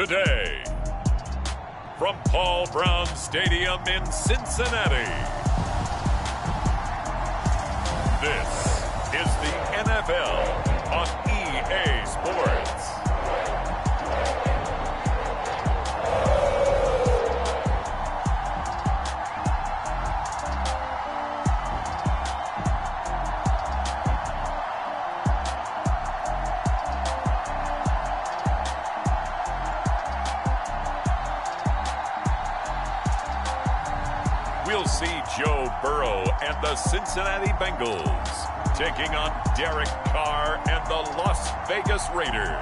today. From Paul Brown Stadium in Cincinnati, this is the NFL on EA Sports. We'll see Joe Burrow and the Cincinnati Bengals taking on Derek Carr and the Las Vegas Raiders.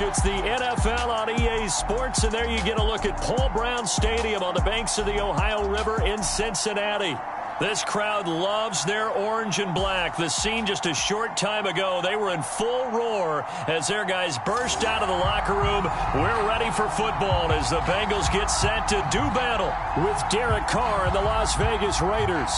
It's the NFL on EA Sports, and there you get a look at Paul Brown Stadium on the banks of the Ohio River in Cincinnati. This crowd loves their orange and black. The scene just a short time ago, they were in full roar as their guys burst out of the locker room. We're ready for football as the Bengals get set to do battle with Derek Carr and the Las Vegas Raiders.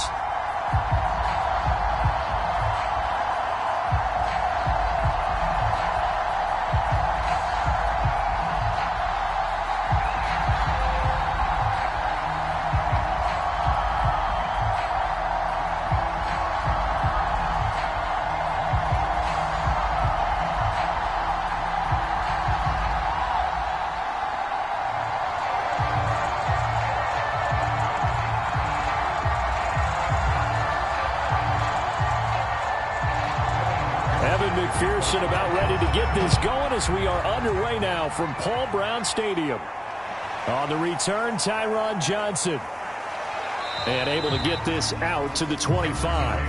McPherson about ready to get this going as we are underway now from Paul Brown Stadium. On the return, Tyron Johnson. And able to get this out to the 25.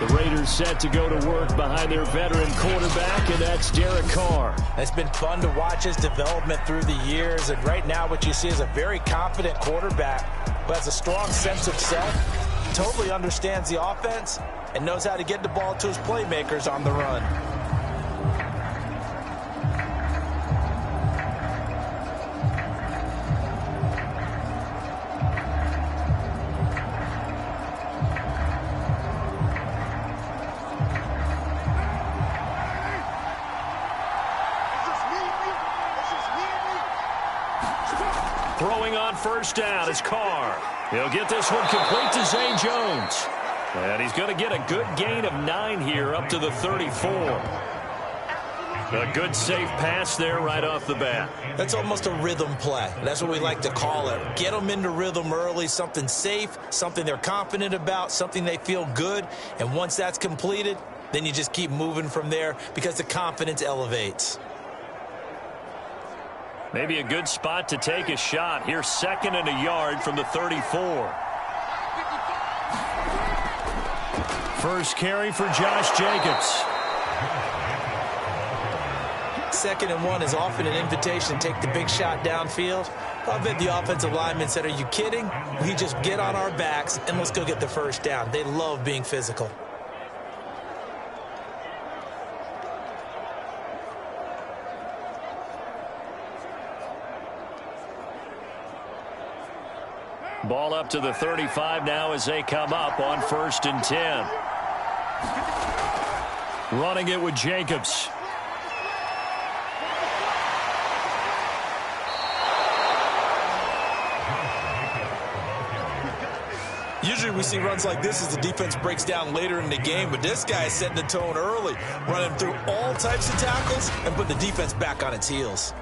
The Raiders set to go to work behind their veteran quarterback, and that's Derek Carr. It's been fun to watch his development through the years, and right now what you see is a very confident quarterback who has a strong sense of self, totally understands the offense, and knows how to get the ball to his playmakers on the run. Throwing on first down is Carr. He'll get this one complete to Zay Jones. And he's going to get a good gain of 9 here up to the 34. A good safe pass there right off the bat. That's almost a rhythm play. That's what we like to call it. Get them into rhythm early, something safe, something they're confident about, something they feel good. And once that's completed, then you just keep moving from there because the confidence elevates. Maybe a good spot to take a shot. Here's 2nd and a yard from the 34. First carry for Josh Jacobs. 2nd and 1 is often an invitation to take the big shot downfield. I bet the offensive lineman said, "Are you kidding? We just get on our backs and let's go get the first down." They love being physical. Ball up to the 35 now as they come up on 1st and 10. Running it with Jacobs. Usually we see runs like this as the defense breaks down later in the game, but this guy is setting the tone early, running through all types of tackles and putting the defense back on its heels.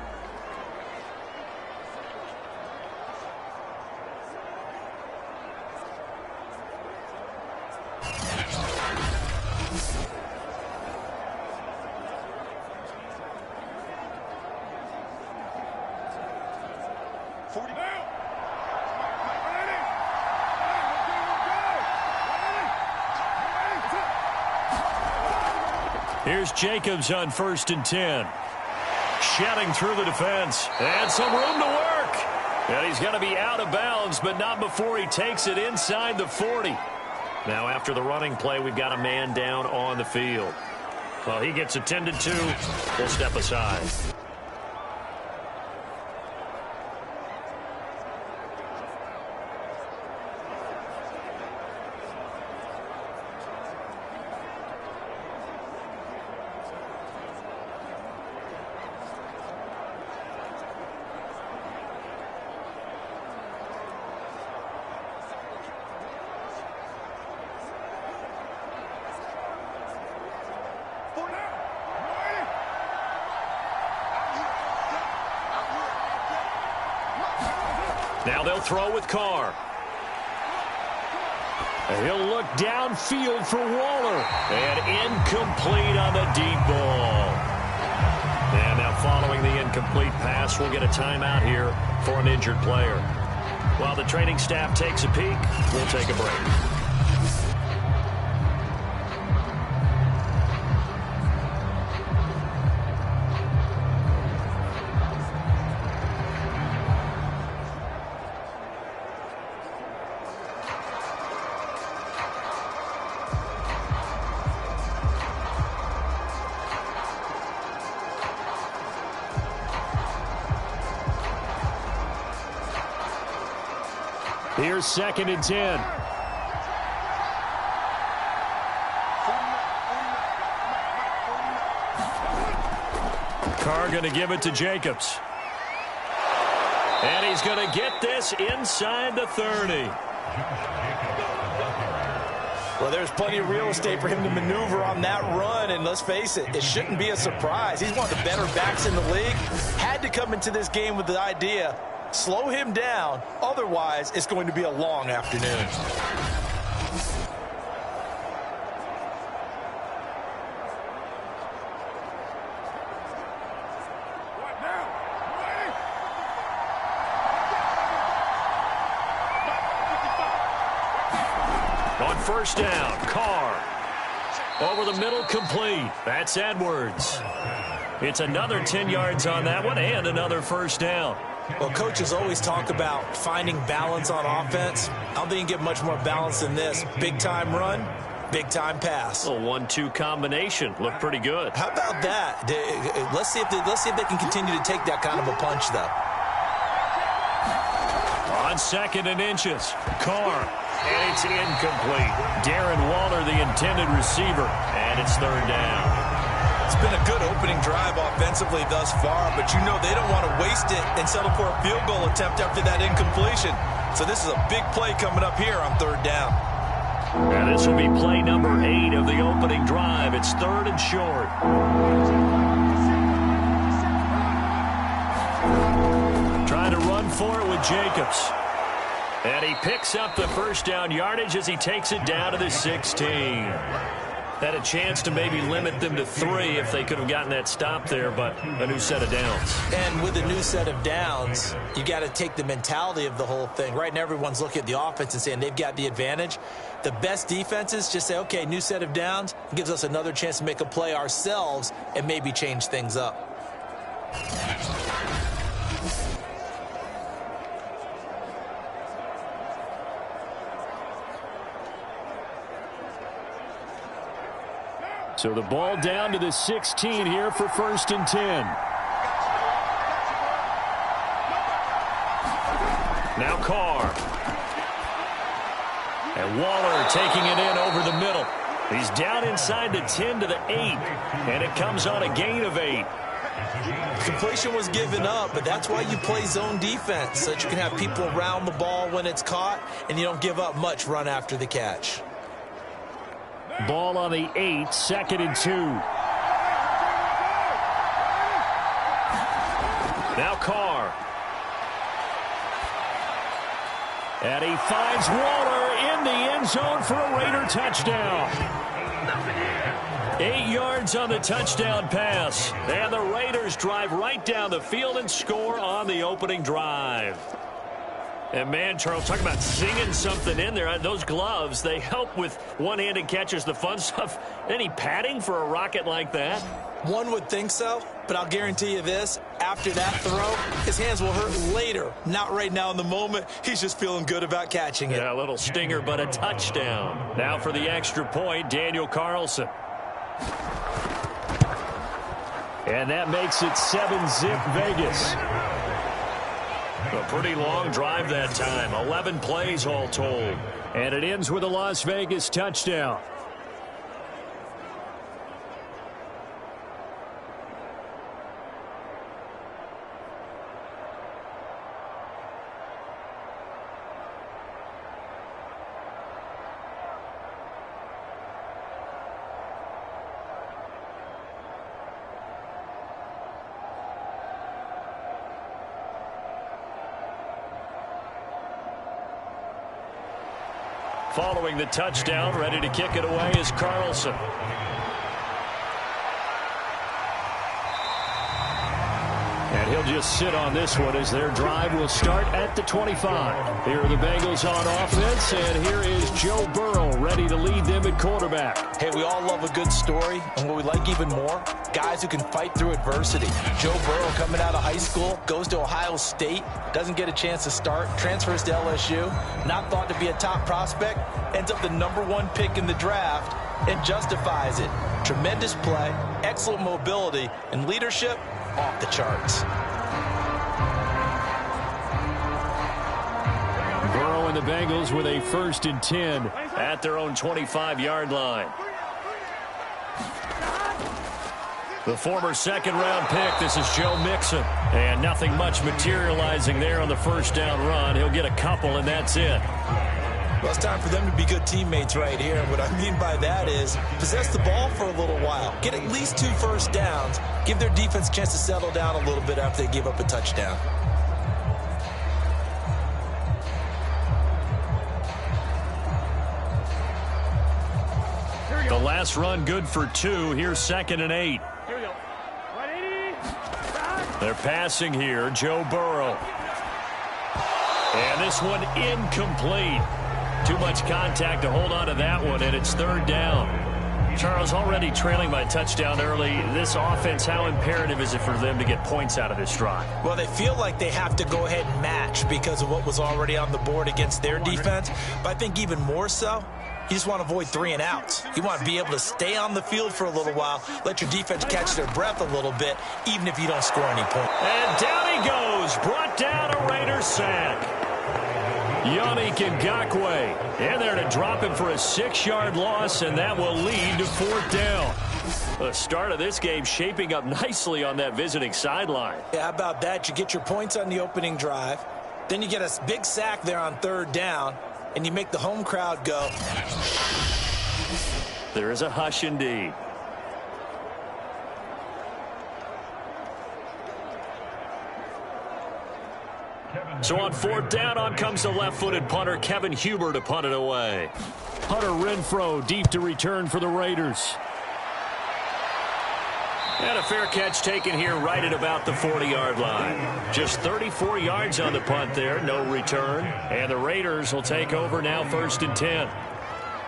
Here's Jacobs on 1st and 10. Shedding through the defense. And some room to work. And he's going to be out of bounds, but not before he takes it inside the 40. Now after the running play, we've got a man down on the field. Well, he gets attended to. We'll step aside. Now they'll throw with Carr. He'll look downfield for Waller. And incomplete on the deep ball. And now following the incomplete pass, we'll get a timeout here for an injured player. While the training staff takes a peek, we'll take a break. Here's 2nd and 10. Carr going to give it to Jacobs. And he's going to get this inside the 30. Well, there's plenty of real estate for him to maneuver on that run, and let's face it, it shouldn't be a surprise. He's one of the better backs in the league. Had to come into this game with the idea, slow him down, otherwise it's going to be a long afternoon. On first down, Carr. Over the middle, complete. That's Edwards. It's another 10 yards on that one and another first down. Well, coaches always talk about finding balance on offense. I don't think you can get much more balance than this. Big-time run, big-time pass. A 1-2 combination. Looked pretty good. How about that? Let's see if they can continue to take that kind of a punch, though. On 2nd and inches, Carr. And it's incomplete. Darren Waller, the intended receiver. And it's 3rd down. It's been a good opening drive offensively thus far, but you know they don't want to waste it and settle for a field goal attempt after that incompletion. So this is a big play coming up here on 3rd down. And this will be play number 8 of the opening drive. It's 3rd and short. Trying to run for it with Jacobs. And he picks up the first down yardage as he takes it down to the 16. Had a chance to maybe limit them to 3 if they could have gotten that stop there, but a new set of downs. And with a new set of downs, you got to take the mentality of the whole thing. Right now, everyone's looking at the offense and saying they've got the advantage. The best defenses just say, okay, new set of downs. It gives us another chance to make a play ourselves and maybe change things up. So the ball down to the 16 here for 1st and 10. Now Carr. And Waller taking it in over the middle. He's down inside the 10 to the 8. And it comes on a gain of 8. Completion was given up, but that's why you play zone defense, so that you can have people around the ball when it's caught, and you don't give up much run after the catch. Ball on the 8, 2nd and 2. Now Carr. And he finds Waller in the end zone for a Raider touchdown. 8 yards on the touchdown pass. And the Raiders drive right down the field and score on the opening drive. And, man, Charles, talk about singing something in there. Those gloves, they help with one-handed catches, the fun stuff. Any padding for a rocket like that? One would think so, but I'll guarantee you this. After that throw, his hands will hurt later. Not right now in the moment. He's just feeling good about catching it. Yeah, a little stinger, but a touchdown. Now for the extra point, Daniel Carlson. And that makes it 7-zip Vegas. A pretty long drive that time. 11 plays all told. And it ends with a Las Vegas touchdown. Following the touchdown, ready to kick it away is Carlson. And he'll just sit on this one as their drive will start at the 25. Here are the Bengals on offense, and here is Joe Burrow ready to lead them at quarterback. Hey, we all love a good story, and what we like even more, guys who can fight through adversity. Joe Burrow coming out of high school, goes to Ohio State, doesn't get a chance to start, transfers to LSU, not thought to be a top prospect, ends up the #1 pick in the draft, and justifies it. Tremendous play, excellent mobility, and leadership off the charts. Burrow and the Bengals with a 1st and 10 at their own 25-yard line. The former second-round pick, this is Joe Mixon. And nothing much materializing there on the first down run. He'll get a couple, and that's it. Well, it's time for them to be good teammates right here. And what I mean by that is possess the ball for a little while. Get at least 2 first downs. Give their defense a chance to settle down a little bit after they give up a touchdown. The last run good for 2. Here's 2nd and 8. Here we go. They're passing here. Joe Burrow. And this one incomplete. Too much contact to hold on to that one, and it's 3rd down. Charles, already trailing by touchdown early. This offense, how imperative is it for them to get points out of this drive? Well, they feel like they have to go ahead and match because of what was already on the board against their defense. But I think even more so, you just want to avoid 3 and outs. You want to be able to stay on the field for a little while, let your defense catch their breath a little bit, even if you don't score any points. And down he goes. Brought down a Raiders sack. Yannick Ngakoue. And there to drop him for a 6-yard loss, and that will lead to 4th down. The start of this game shaping up nicely on that visiting sideline. Yeah, how about that? You get your points on the opening drive. Then you get a big sack there on 3rd down, and you make the home crowd go. There is a hush indeed. So on 4th down, on comes the left-footed punter, Kevin Huber, to punt it away. Hunter Renfrow deep to return for the Raiders. And a fair catch taken here right at about the 40-yard line. Just 34 yards on the punt there, no return. And the Raiders will take over now 1st and 10.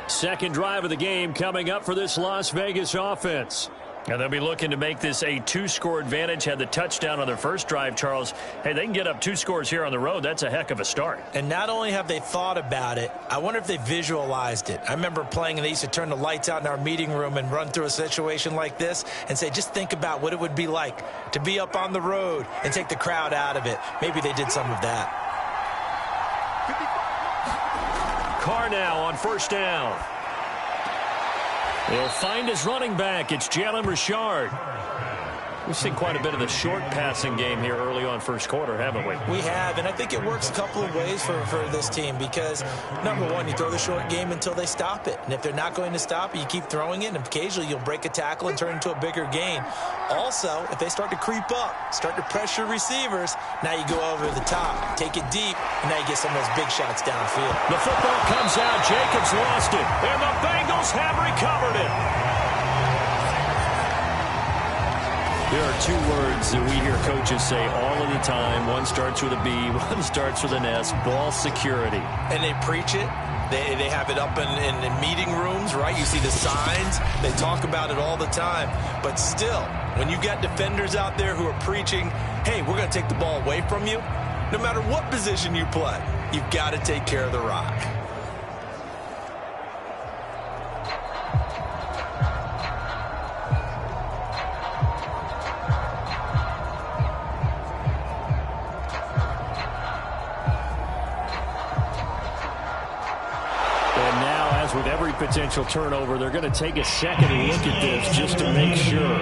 Second drive of the game coming up for this Las Vegas offense. And they'll be looking to make this a 2-score advantage. Had the touchdown on their first drive, Charles. Hey, they can get up 2 scores here on the road. That's a heck of a start. And not only have they thought about it, I wonder if they visualized it. I remember playing, and they used to turn the lights out in our meeting room and run through a situation like this and say, just think about what it would be like to be up on the road and take the crowd out of it. Maybe they did some of that. Carr now on 1st down. He'll find his running back. It's Jalen Richard. We've seen quite a bit of the short passing game here early on first quarter, haven't we? We have, and I think it works a couple of ways for this team because, number one, you throw the short game until they stop it. And if they're not going to stop it, you keep throwing it, and occasionally you'll break a tackle and turn it into a bigger gain. Also, if they start to creep up, start to pressure receivers, now you go over the top, take it deep, and now you get some of those big shots downfield. The football comes out. Jacobs lost it, and the Bengals have recovered it. There are 2 words that we hear coaches say all of the time. One starts with a B, one starts with an S, ball security. And they preach it. They have it up in meeting rooms, right? You see the signs. They talk about it all the time. But still, when you got defenders out there who are preaching, hey, we're going to take the ball away from you, no matter what position you play, you've got to take care of the rock. With every potential turnover, they're going to take a second look at this just to make sure.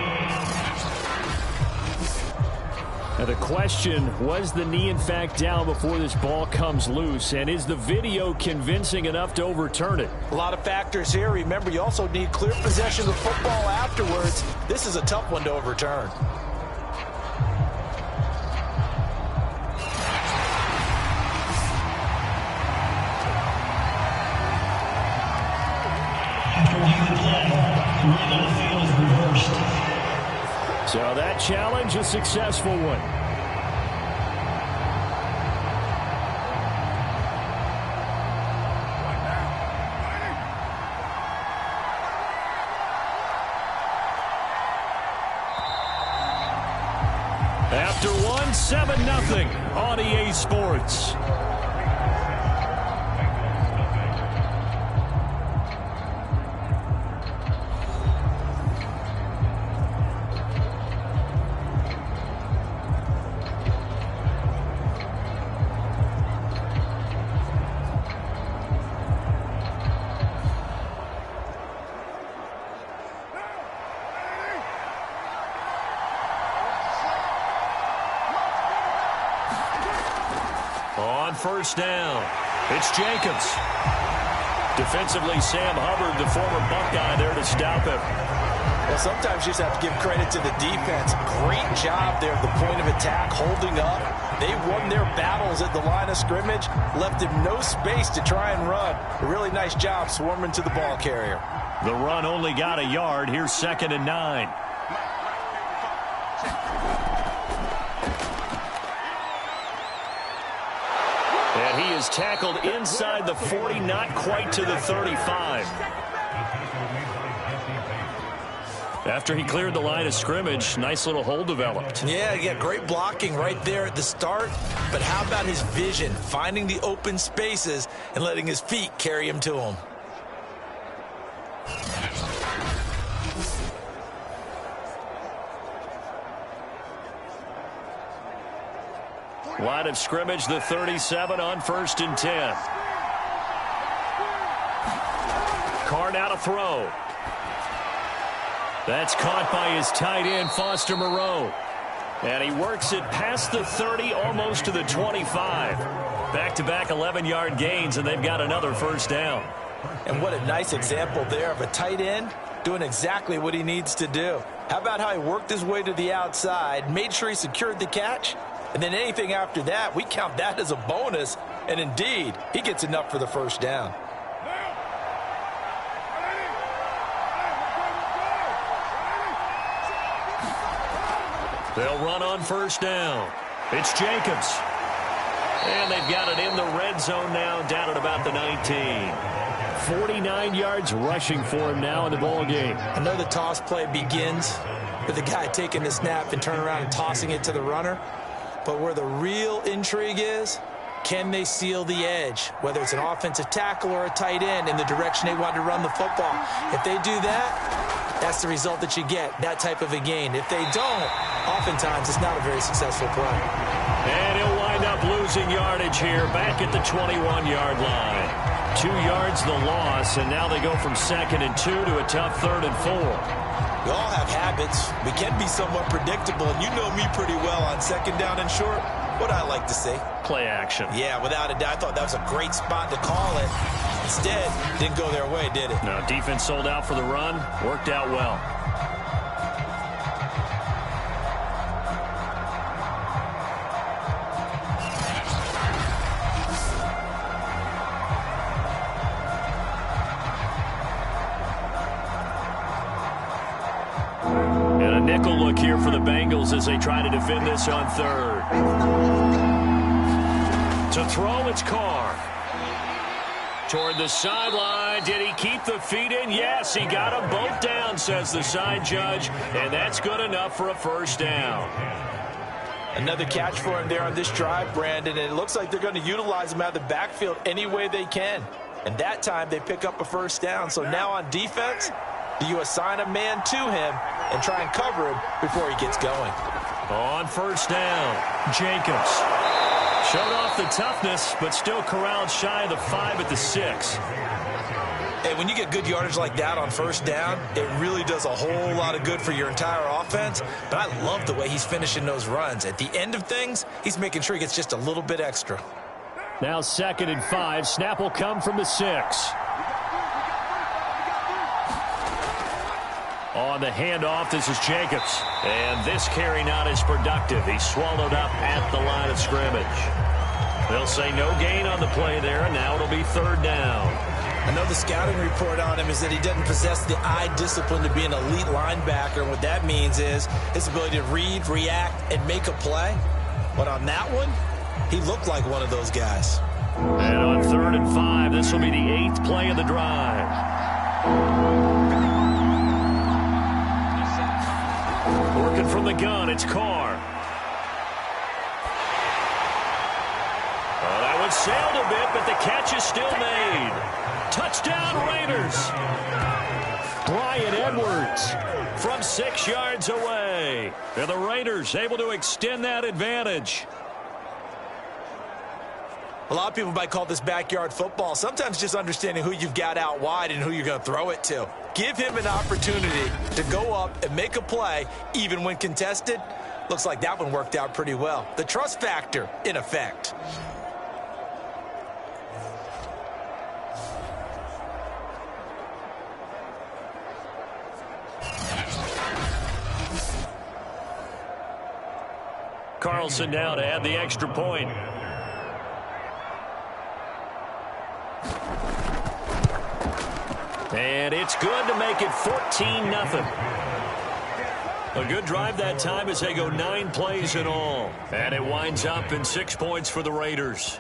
Now the question, was the knee in fact down before this ball comes loose? And is the video convincing enough to overturn it? A lot of factors here. Remember, you also need clear possession of football afterwards. This is a tough one to overturn. So that challenge, a successful one. After one, 7-0 on EA Sports. On first down, it's Jacobs. Defensively, Sam Hubbard, the former Buckeye, there to stop him. Well, sometimes you just have to give credit to the defense. Great job there at the point of attack, holding up. They won their battles at the line of scrimmage, left him no space to try and run. A really nice job swarming to the ball carrier. The run only got a yard. Here's 2nd and 9. And he is tackled inside the 40, not quite to the 35. After he cleared the line of scrimmage, nice little hole developed. Yeah, great blocking right there at the start. But how about his vision, finding the open spaces and letting his feet carry him to him? Line of scrimmage, the 37 on 1st and 10. Carr now to throw. That's caught by his tight end, Foster Moreau. And he works it past the 30, almost to the 25. Back-to-back 11-yard gains, and they've got another first down. And what a nice example there of a tight end doing exactly what he needs to do. How about how he worked his way to the outside, made sure he secured the catch, and then anything after that, we count that as a bonus. And indeed, he gets enough for the first down. They'll run on first down. It's Jacobs. And they've got it in the red zone now, down at about the 19. 49 yards rushing for him now in the ball game. I know the toss play begins with the guy taking the snap and turning around and tossing it to the runner. But where the real intrigue is, can they seal the edge, whether it's an offensive tackle or a tight end in the direction they want to run the football? If they do that, that's the result that you get, that type of a gain. If they don't, oftentimes it's not a very successful play. And he'll wind up losing yardage here back at the 21-yard line. 2 yards the loss, and now they go from 2nd and 2 to a tough 3rd and 4. We all have habits. We can be somewhat predictable, and you know me pretty well on 2nd down and short. What I like to see. Play action. Yeah, without a doubt. I thought that was a great spot to call it. Instead, didn't go their way, did it? No, defense sold out for the run. Worked out well. And a nickel look here for the Bengals as they try to defend this on 3rd. To throw, it's Carr. Toward the sideline. Did he keep the feet in? Yes, he got them both down, says the side judge. And that's good enough for a first down. Another catch for him there on this drive, Brandon. And it looks like they're going to utilize him out of the backfield any way they can. And that time they pick up a first down. So now on defense, do you assign a man to him and try and cover him before he gets going? On first down, Jacobs. Showed off the toughness, but still corralled shy of the 5 at the 6. Hey, when you get good yardage like that on first down, it really does a whole lot of good for your entire offense. But I love the way he's finishing those runs. At the end of things, he's making sure he gets just a little bit extra. Now 2nd and 5. Snap will come from the 6. On the handoff, this is Jacobs. And this carry not as productive. He's swallowed up at the line of scrimmage. They'll say no gain on the play there, and now it'll be 3rd down. I know the scouting report on him is that he doesn't possess the eye discipline to be an elite linebacker. And what that means is his ability to read, react, and make a play. But on that one, he looked like one of those guys. And on 3rd and 5, this will be the 8th play of the drive. Working from the gun, it's Carr. That one sailed a bit, but the catch is still made. Touchdown, Raiders. Bryan Edwards from 6 yards away. And the Raiders able to extend that advantage. A lot of people might call this backyard football. Sometimes just understanding who you've got out wide and who you're going to throw it to. Give him an opportunity to go up and make a play, even when contested. Looks like that one worked out pretty well. The trust factor in effect. Carlson now to add the extra point. And it's good to make it 14-0. A good drive that time as they go 9 plays in all. And it winds up in 6 points for the Raiders.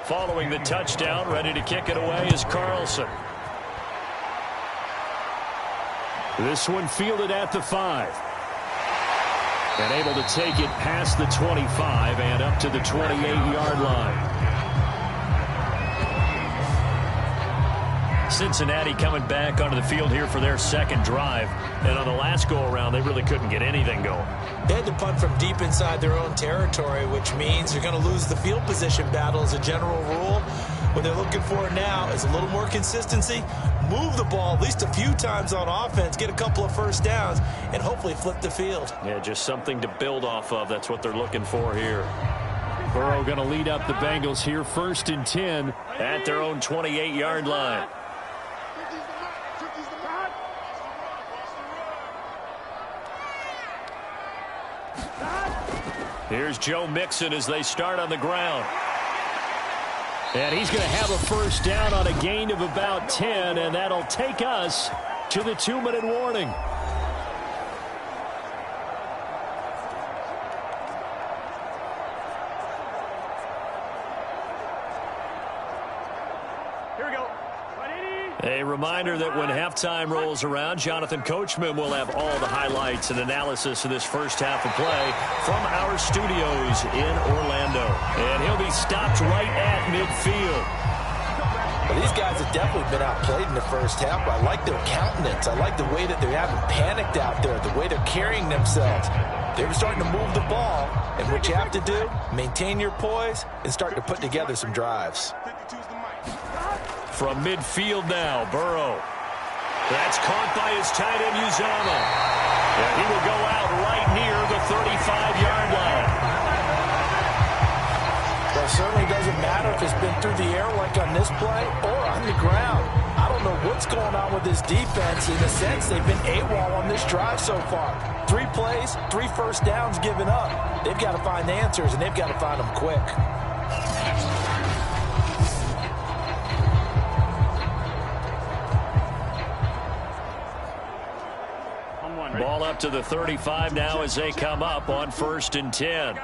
Following the touchdown, ready to kick it away is Carlson. This one fielded at the 5. And able to take it past the 25 and up to the 28-yard line. Cincinnati coming back onto the field here for their second drive. And on the last go-around, they really couldn't get anything going. They had to punt from deep inside their own territory, which means you're going to lose the field position battle as a general rule. What they're looking for now is a little more consistency, move the ball at least a few times on offense, get a couple of first downs, and hopefully flip the field. Yeah, just something to build off of. That's what they're looking for here. Burrow going to lead up the Bengals here, 1st and 10 at their own 28-yard line. Here's Joe Mixon as they start on the ground. And he's going to have a first down on a gain of about 10, and that'll take us to the 2-minute warning. A reminder that when halftime rolls around, Jonathan Coachman will have all the highlights and analysis of this first half of play from our studios in Orlando. And he'll be stopped right at midfield. Well, these guys have definitely been outplayed in the first half. I like their countenance. I like the way that they haven't panicked out there, the way they're carrying themselves. They're starting to move the ball, and what you have to do, maintain your poise and start to put together some drives. From midfield now, Burrow. That's caught by his tight end, Uzomah. And he will go out right near the 35-yard line. Well, it certainly doesn't matter if it's been through the air like on this play or on the ground. I don't know what's going on with this defense. In a sense, they've been AWOL on this drive so far. 3 plays, 3 first downs given up. They've got to find answers, and they've got to find them quick. Ball up to the 35 now as they come up on 1st and 10.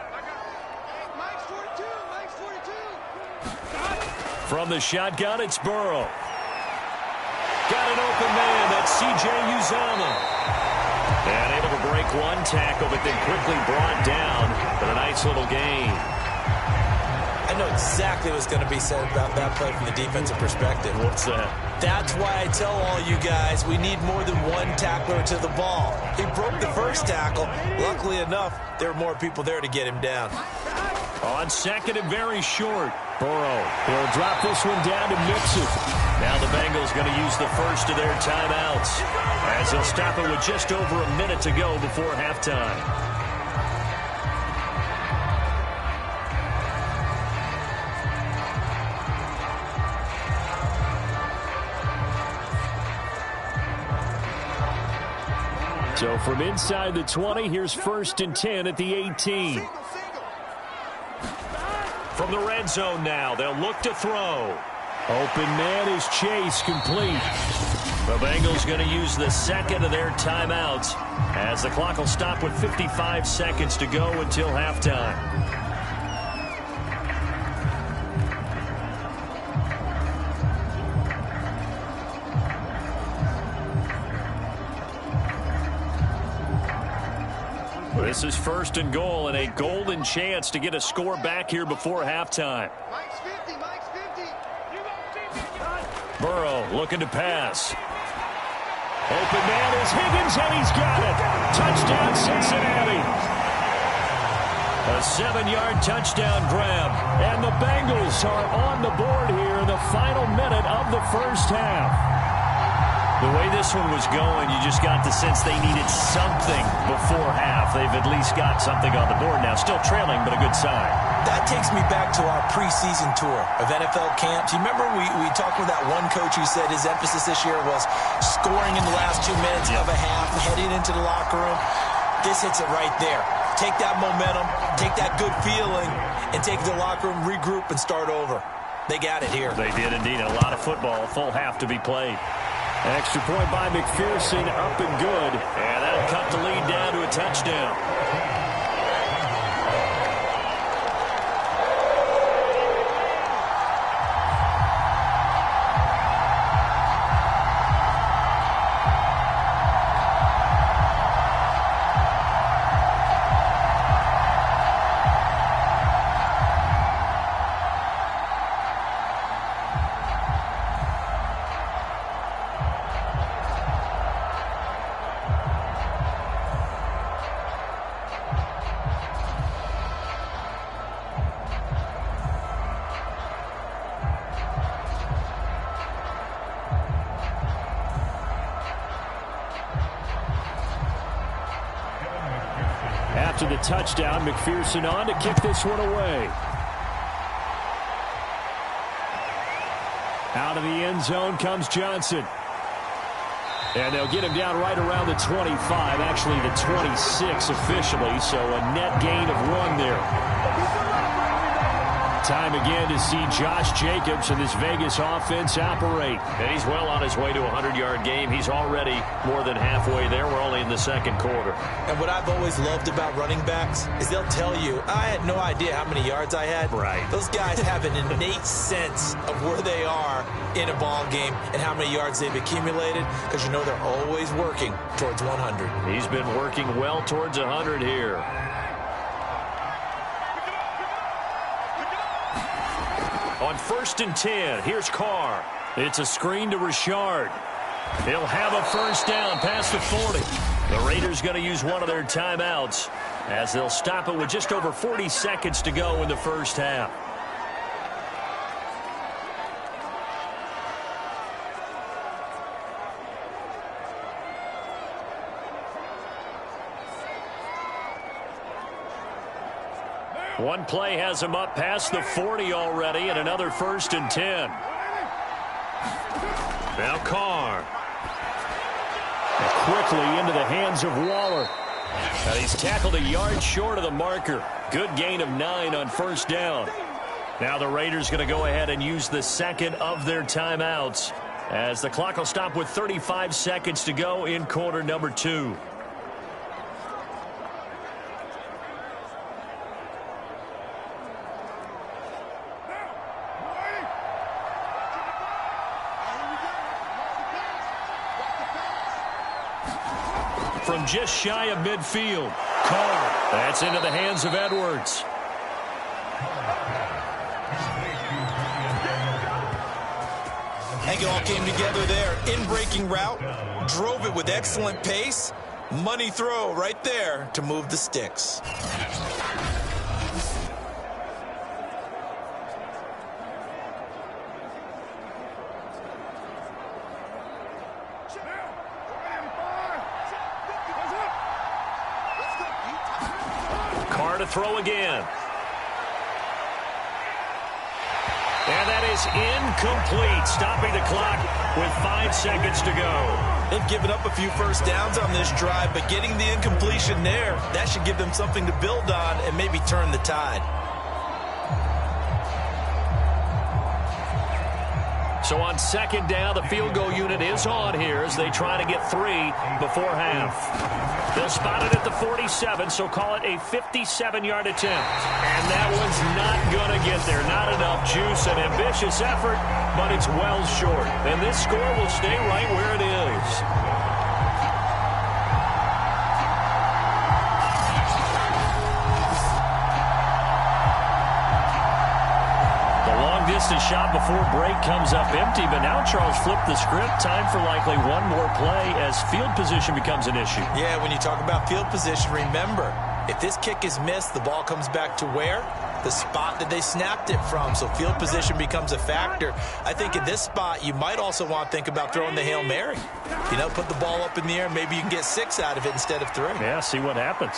From the shotgun, it's Burrow. Got an open man. That's C.J. Uzomah. And able to break one tackle, but then quickly brought down for a nice little gain. I know exactly what's going to be said about that play from the defensive perspective. What's that? That's why I tell all you guys we need more than one tackler to the ball. He broke the first tackle. Luckily enough, there were more people there to get him down. On second and very short. Burrow will drop this one down to mix it. Now the Bengals going to use the first of their timeouts as they'll stop it with just over a minute to go before halftime. So from inside the 20, here's 1st and 10 at the 18. From the red zone now, they'll look to throw. Open man is Chase, complete. The Bengals going to use the second of their timeouts as the clock will stop with 55 seconds to go until halftime. This is 1st and goal and a golden chance to get a score back here before halftime. Burrow looking to pass. Open man is Higgins, and he's got it. Touchdown, Cincinnati. A 7-yard touchdown grab. And the Bengals are on the board here in the final minute of the first half. The way this one was going, you just got the sense they needed something before half. They've at least got something on the board now. Still trailing, but a good sign. That takes me back to our preseason tour of NFL camps. You remember we talked with that one coach who said his emphasis this year was scoring in the last 2 minutes of a half, heading into the locker room. This hits it right there. Take that momentum, take that good feeling, and take it to the locker room, regroup, and start over. They got it here. They did indeed. A lot of football, a full half to be played. Extra point by McPherson, up and good. And that'll cut the lead down to a touchdown. After the touchdown, McPherson on to kick this one away. Out of the end zone comes Johnson. And they'll get him down right around the 25, actually the 26 officially, so a net gain of 1 there. Time again to see Josh Jacobs and this Vegas offense operate. And he's well on his way to a 100-yard game. He's already more than halfway there. We're only in the second quarter. And what I've always loved about running backs is they'll tell you, I had no idea how many yards I had. Right. Those guys have an innate sense of where they are in a ball game and how many yards they've accumulated, because you know they're always working towards 100. He's been working well towards 100 here. On 1st and 10, here's Carr. It's a screen to Richard. He'll have a first down past the 40. The Raiders going to use one of their timeouts as they'll stop it with just over 40 seconds to go in the first half. One play has him up past the 40 already, and another 1st and 10. Now Carr. Quickly into the hands of Waller. And he's tackled a yard short of the marker. Good gain of 9 on first down. Now the Raiders going to go ahead and use the second of their timeouts as the clock will stop with 35 seconds to go in quarter number 2. From just shy of midfield, Carr. That's into the hands of Edwards. I think it all came together there. In-breaking route, drove it with excellent pace. Money throw right there to move the sticks. throw again. And that is incomplete, stopping the clock with 5 seconds to go. They've given up a few first downs on this drive, but getting the incompletion there, that should give them something to build on and maybe turn the tide. So on second down, the field goal unit is on here as they try to get 3 before half. They'll spot it at the 47, so call it a 57-yard attempt. And that one's not going to get there. Not enough juice, an ambitious effort, but it's well short. And this score will stay right where it is. Distance shot before break comes up empty, but now Charles flipped the script. Time for likely one more play as field position becomes an issue. Yeah, when you talk about field position, remember, if this kick is missed, the ball comes back to where? The spot that they snapped it from. So field position becomes a factor. I think in this spot, you might also want to think about throwing the Hail Mary. You know, put the ball up in the air. Maybe you can get 6 out of it instead of 3. Yeah, see what happens.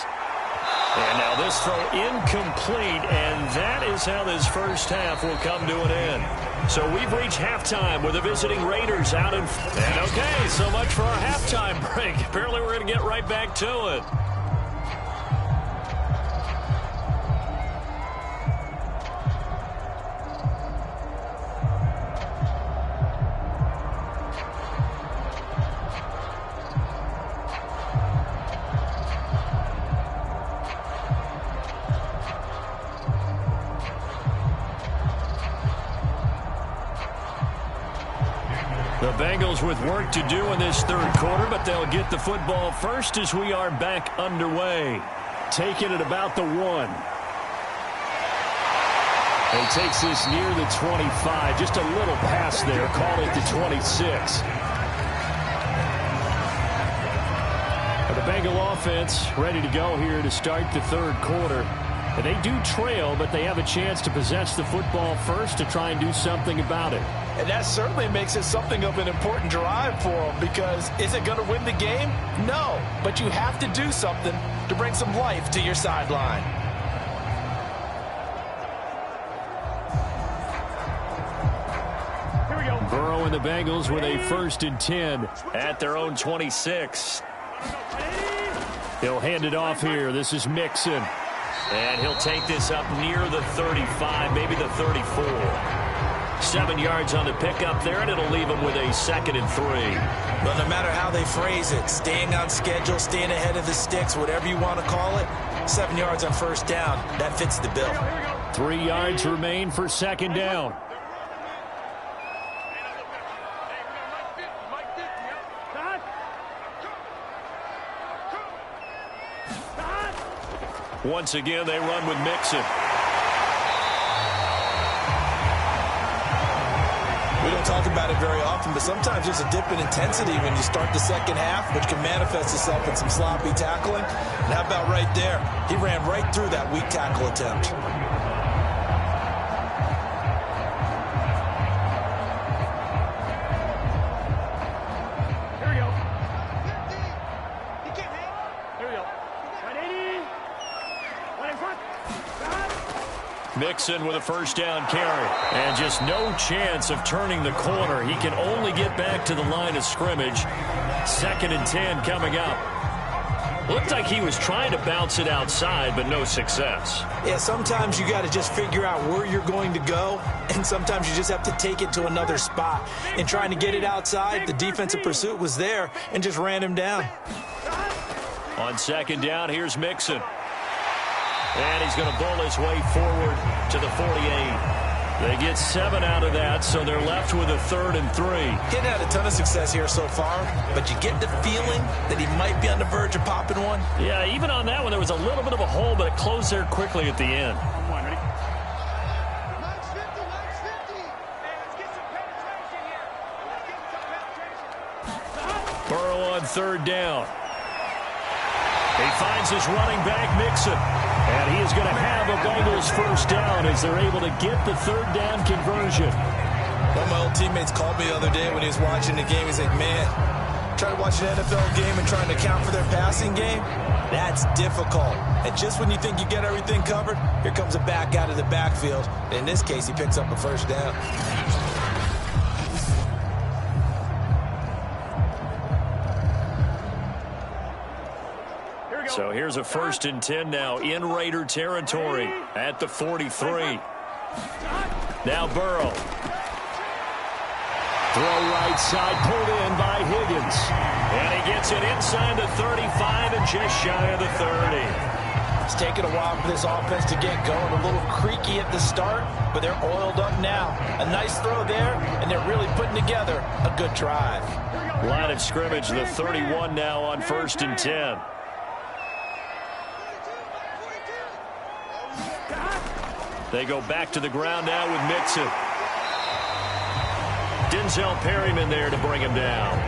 And now this throw incomplete, and that is how this first half will come to an end. So we've reached halftime with the visiting Raiders out in... And okay, so much for our halftime break. Apparently we're going to get right back to it. The Bengals with work to do in this third quarter, but they'll get the football first as we are back underway. Taking it about the 1. He takes this near the 25. Just a little pass there. Call it the 26. The Bengal offense ready to go here to start the third quarter. And they do trail, but they have a chance to possess the football first to try and do something about it. And that certainly makes it something of an important drive for them, because is it going to win the game? No, but you have to do something to bring some life to your sideline. Here we go. Burrow and the Bengals with a 1st and 10 at their own 26. He'll hand it off here. This is Mixon. And he'll take this up near the 35, maybe the 34. 7 yards on the pickup there, and it'll leave him with a 2nd and 3. But no matter how they phrase it, staying on schedule, staying ahead of the sticks, whatever you want to call it, 7 yards on first down, that fits the bill. 3 yards remain for 2nd down. Once again, they run with Mixon. We don't talk about it very often, but sometimes there's a dip in intensity when you start the second half, which can manifest itself in some sloppy tackling. And how about right there? He ran right through that weak tackle attempt. Mixon with a 1st down carry. And just no chance of turning the corner. He can only get back to the line of scrimmage. 2nd and 10 coming up. Looked like he was trying to bounce it outside, but no success. Yeah, sometimes you got to just figure out where you're going to go, and sometimes you just have to take it to another spot. And trying to get it outside, the defensive pursuit was there and just ran him down. On 2nd down, here's Mixon. And he's going to bowl his way forward to the 48. They get 7 out of that, so they're left with a 3rd and 3. He's had a ton of success here so far, but you get the feeling that he might be on the verge of popping one. Yeah, even on that one, there was a little bit of a hole, but it closed there quickly at the end. Burrow on 3rd down. He finds his running back, Mixon. And he is going to have a Bengals 1st down as they're able to get the 3rd down conversion. One of my old teammates called me the other day when he was watching the game. He's like, man, Trying to watch an NFL game and trying to account for their passing game, that's difficult. And just when you think you get everything covered, here comes a back out of the backfield. In this case, he picks up a first down. So here's a 1st and 10 now in Raider territory at the 43. Now Burrow. Throw right side, pulled in by Higgins. And he gets it inside the 35 and just shy of the 30. It's taken a while for this offense to get going. A little creaky at the start, but they're oiled up now. A nice throw there, and they're really putting together a good drive. Line of scrimmage, the 31 now on 1st and 10. They go back to the ground now with Mixon. Denzel Perryman there to bring him down.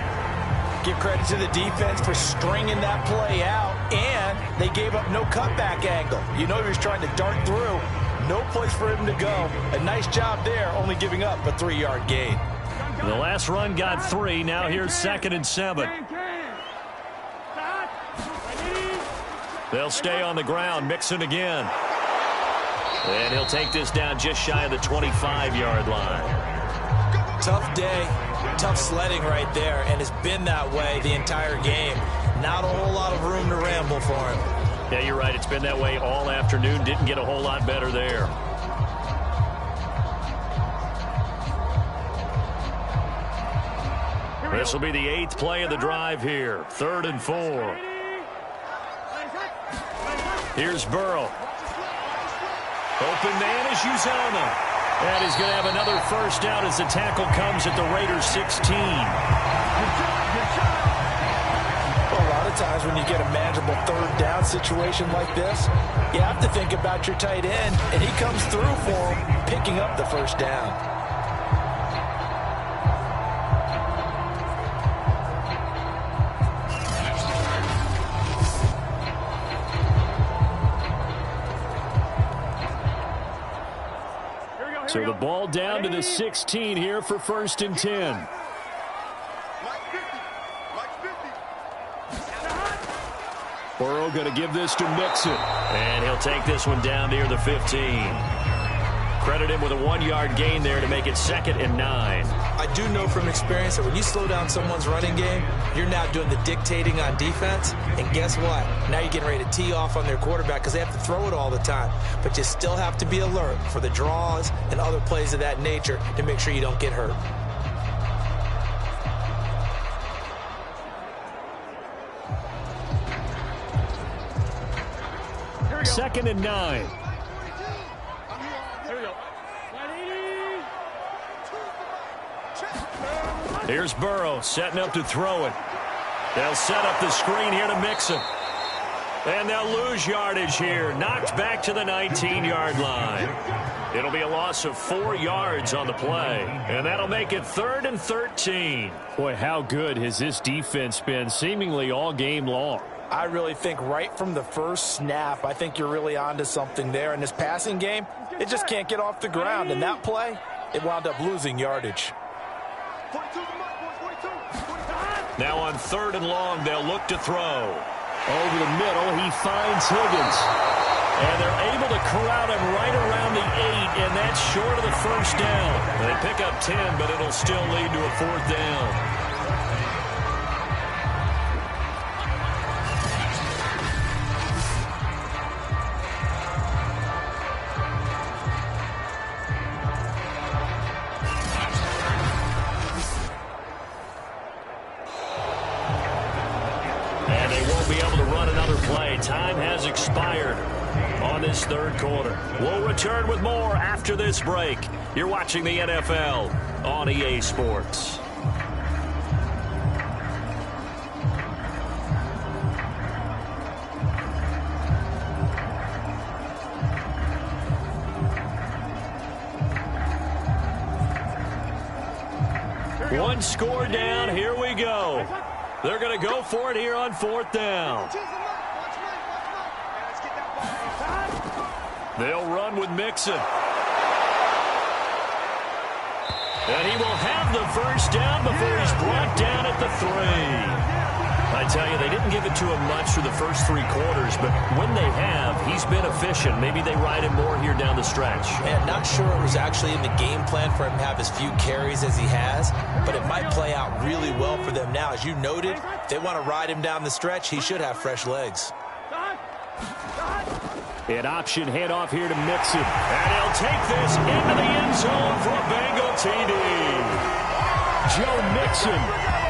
Give credit to the defense for stringing that play out, and they gave up no cutback angle. You know he was trying to dart through. No place for him to go. A nice job there, only giving up a 3-yard gain. The last run got 3. Now here's 2nd and 7. They'll stay on the ground. Mixon again. And he'll take this down just shy of the 25-yard line. Tough day, tough sledding right there, and it's been that way the entire game. Not a whole lot of room to ramble for him. Yeah, you're right. It's been that way all afternoon. Didn't get a whole lot better there. This will be the 8th play of the drive here. 3rd and 4. Here's Burrow. Open man is Uzomah. And he's going to have another first down as the tackle comes at the Raiders 16. Well, a lot of times when you get a manageable 3rd down situation like this, you have to think about your tight end, and he comes through for him, picking up the first down. So the ball down to the 16 here for 1st and 10. Burrow going to give this to Mixon. And he'll take this one down near the 15. Credit him with a 1-yard gain there to make it 2nd and 9. I do know from experience that when you slow down someone's running game, you're now doing the dictating on defense. And guess what? Now you're getting ready to tee off on their quarterback because they have to throw it all the time. But you still have to be alert for the draws and other plays of that nature to make sure you don't get hurt. Second and 9. Here's Burrow setting up to throw it. They'll set up the screen here to Mixon. And they'll lose yardage here. Knocked back to the 19-yard line. It'll be a loss of 4 yards on the play. And that'll make it 3rd and 13. Boy, how good has this defense been seemingly all game long? I really think right from the first snap, I think you're really onto something there. In this passing game, it just can't get off the ground. And that play, it wound up losing yardage. Now on 3rd and long, they'll look to throw. Over the middle, he finds Higgins. And they're able to corral him right around the 8, and that's short of the first down. They pick up 10, but it'll still lead to a 4th down. Time has expired on this 3rd quarter. We'll return with more after this break. You're watching the NFL on EA Sports. One score down. Here we go. They're going to go for it here on 4th down. They'll run with Mixon. And he will have the first down before he's brought down at the 3. I tell you, they didn't give it to him much for the first 3 quarters, but when they have, he's been efficient. Maybe they ride him more here down the stretch. And not sure it was actually in the game plan for him to have as few carries as he has, but it might play out really well for them now. As you noted, if they want to ride him down the stretch, he should have fresh legs. An option handoff here to Mixon. And he'll take this into the end zone for a Bengal TD. Joe Mixon,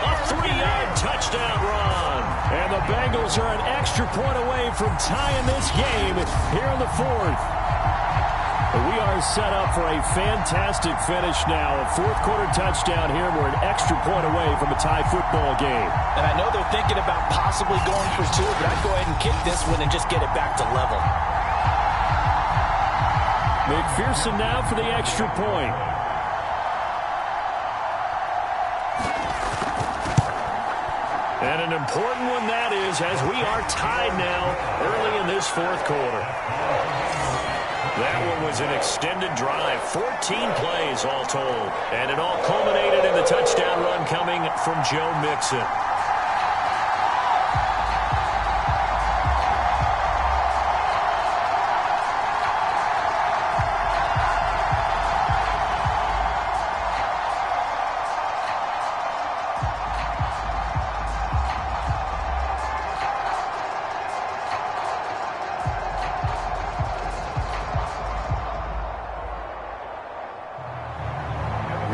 a 3-yard touchdown run. And the Bengals are an extra point away from tying this game here in the 4th. We are set up for a fantastic finish now. A 4th-quarter touchdown here. We're an extra point away from a tie football game. And I know they're thinking about possibly going for 2, but I'd go ahead and kick this one and just get it back to level. McPherson now for the extra point. And an important one that is, as we are tied now early in this 4th quarter. That one was an extended drive, 14 plays all told. And it all culminated in the touchdown run coming from Joe Mixon.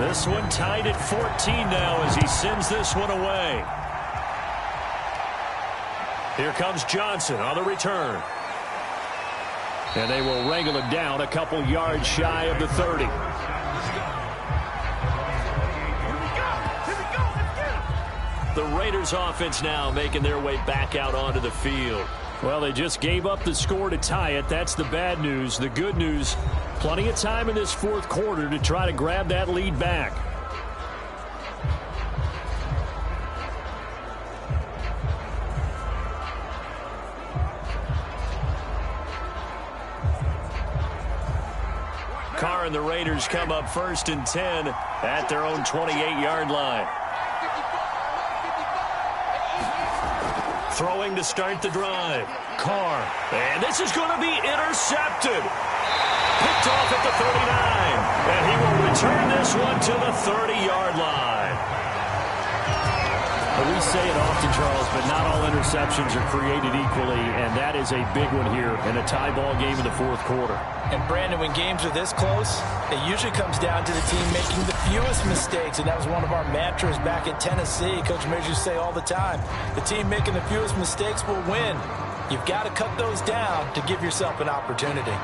This one tied at 14 now as he sends this one away. Here comes Johnson on the return. And they will wrangle him down a couple yards shy of the 30. The Raiders offense now making their way back out onto the field. Well, they just gave up the score to tie it. That's the bad news. The good news, plenty of time in this 4th quarter to try to grab that lead back. Carr and the Raiders come up 1st and 10 at their own 28-yard line. Throwing to start the drive. Carr. And this is going to be intercepted. Picked off at the 39. And he will return this one to the 30-yard line. We say it often, Charles, but not all interceptions are created equally, and that is a big one here in a tie ball game in the 4th quarter. And, Brandon, when games are this close, it usually comes down to the team making the fewest mistakes, and that was one of our mantras back at Tennessee. Coach Mears used to say all the time, the team making the fewest mistakes will win. You've got to cut those down to give yourself an opportunity.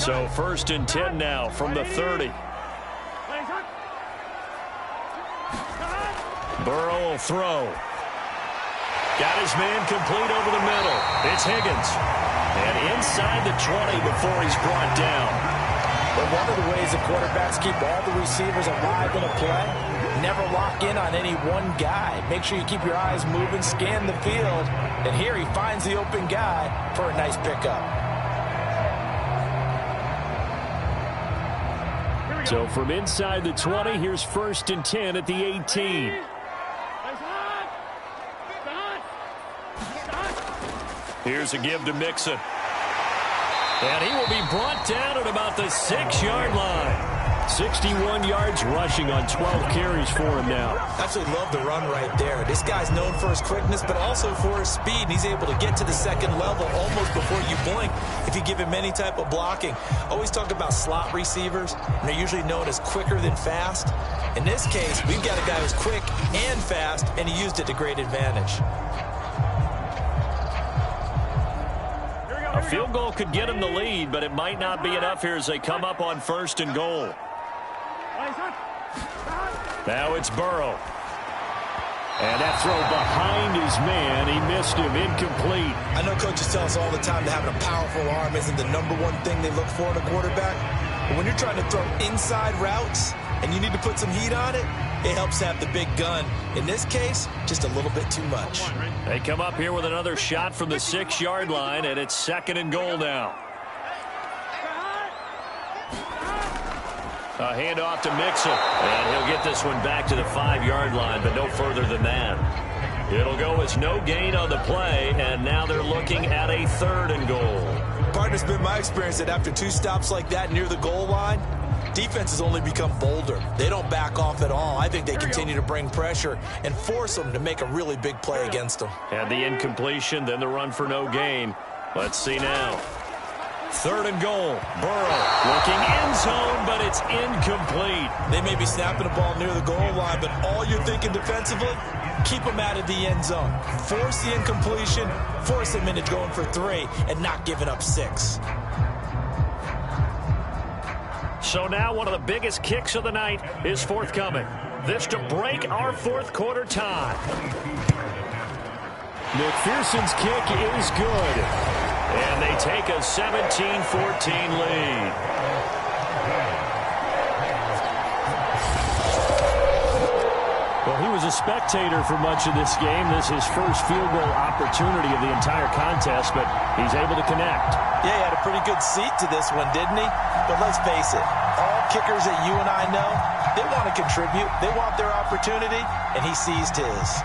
So 1st and 10 now from the 30. Burrow will throw. Got his man complete over the middle. It's Higgins. And inside the 20 before he's brought down. But one of the ways the quarterbacks keep all the receivers alive in a play, never lock in on any one guy. Make sure you keep your eyes moving, scan the field. And here he finds the open guy for a nice pickup. So from inside the 20, here's 1st and 10 at the 18. Here's a give to Mixon. And he will be brought down at about the 6-yard line. 61 yards rushing on 12 carries for him now. Absolutely love the run right there. This guy's known for his quickness, but also for his speed. And he's able to get to the 2nd level almost before you blink if you give him any type of blocking. Always talk about slot receivers, and they're usually known as quicker than fast. In this case, we've got a guy who's quick and fast, and he used it to great advantage. A field goal could get him the lead, but it might not be enough here as they come up on 1st and goal. Now it's Burrow. And that throw behind his man. He missed him. Incomplete. I know coaches tell us all the time that having a powerful arm isn't the #1 thing they look for in a quarterback. But when you're trying to throw inside routes, and you need to put some heat on it, it helps have the big gun. In this case, just a little bit too much. They come up here with another shot from the 6-yard line, and it's 2nd and goal now. A handoff to Mixon, and he'll get this one back to the 5-yard line, but no further than that. It'll go as no gain on the play, and now they're looking at a 3rd and goal. Partner, it's been my experience that after 2 stops like that near the goal line, defenses only become bolder. They don't back off at all. I think they continue to bring pressure and force them to make a really big play against them. And the incompletion, then the run for no gain. Let's see now. 3rd and goal. Burrow looking end zone, but it's incomplete. They may be snapping the ball near the goal line, but all you're thinking defensively, keep them out of the end zone. Force the incompletion, force them into going for 3, and not giving up 6. So now one of the biggest kicks of the night is forthcoming. This to break our 4th quarter tie. McPherson's kick is good. And they take a 17-14 lead. Well, he was a spectator for much of this game. This is his first field goal opportunity of the entire contest, but he's able to connect. Yeah, he had a pretty good seat to this one, didn't he? But let's face it, all kickers that you and I know, they want to contribute. They want their opportunity, and he seized his.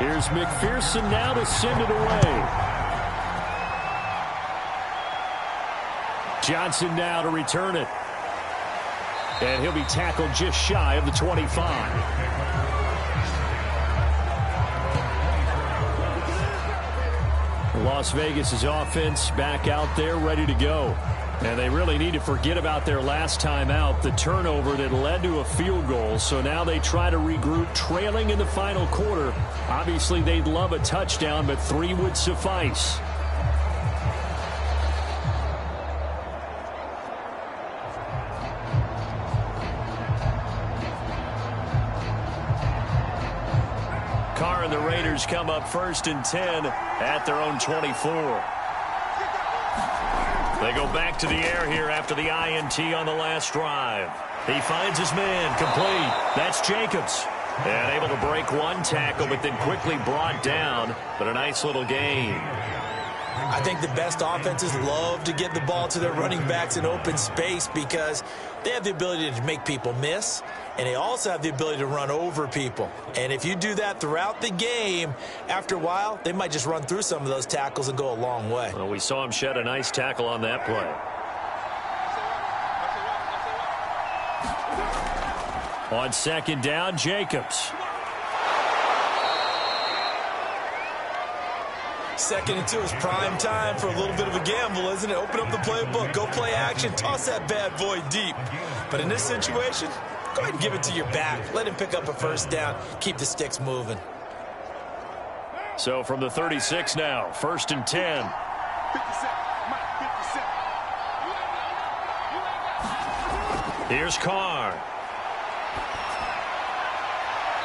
Here's McPherson now to send it away. Johnson now to return it. And he'll be tackled just shy of the 25. Las Vegas' offense back out there ready to go. And they really need to forget about their last time out, the turnover that led to a field goal. So now they try to regroup, trailing in the final quarter. Obviously, they'd love a touchdown, but 3 would suffice. Carr and the Raiders come up 1st and 10 at their own 24. They go back to the air here after the INT on the last drive. He finds his man, complete. That's Jacobs. And able to break 1 tackle, but then quickly brought down. But a nice little gain. I think the best offenses love to get the ball to their running backs in open space because they have the ability to make people miss, and they also have the ability to run over people. And if you do that throughout the game, after a while, they might just run through some of those tackles and go a long way. Well, we saw him shed a nice tackle on that play. On 2nd down, Jacobs. 2nd and 2 is prime time for a little bit of a gamble, isn't it? Open up the playbook, go play action, toss that bad boy deep. But in this situation, go ahead and give it to your back. Let him pick up a 1st down, keep the sticks moving. So from the 36 now, 1st and 10. Here's Carr.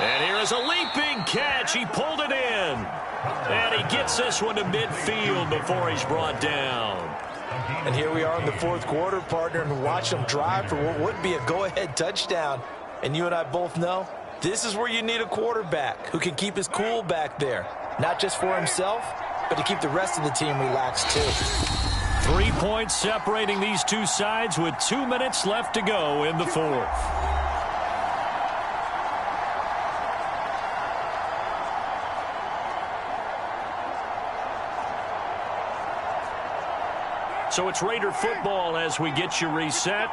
And here is a leaping catch. He pulled it in. And he gets this one to midfield before he's brought down. And here we are in the 4th quarter, partner, and watch them drive for what would be a go-ahead touchdown. And you and I both know this is where you need a quarterback who can keep his cool back there. Not just for himself, but to keep the rest of the team relaxed too. 3 points separating these two sides with 2 minutes left to go in the 4th. So it's Raider football as we get you reset.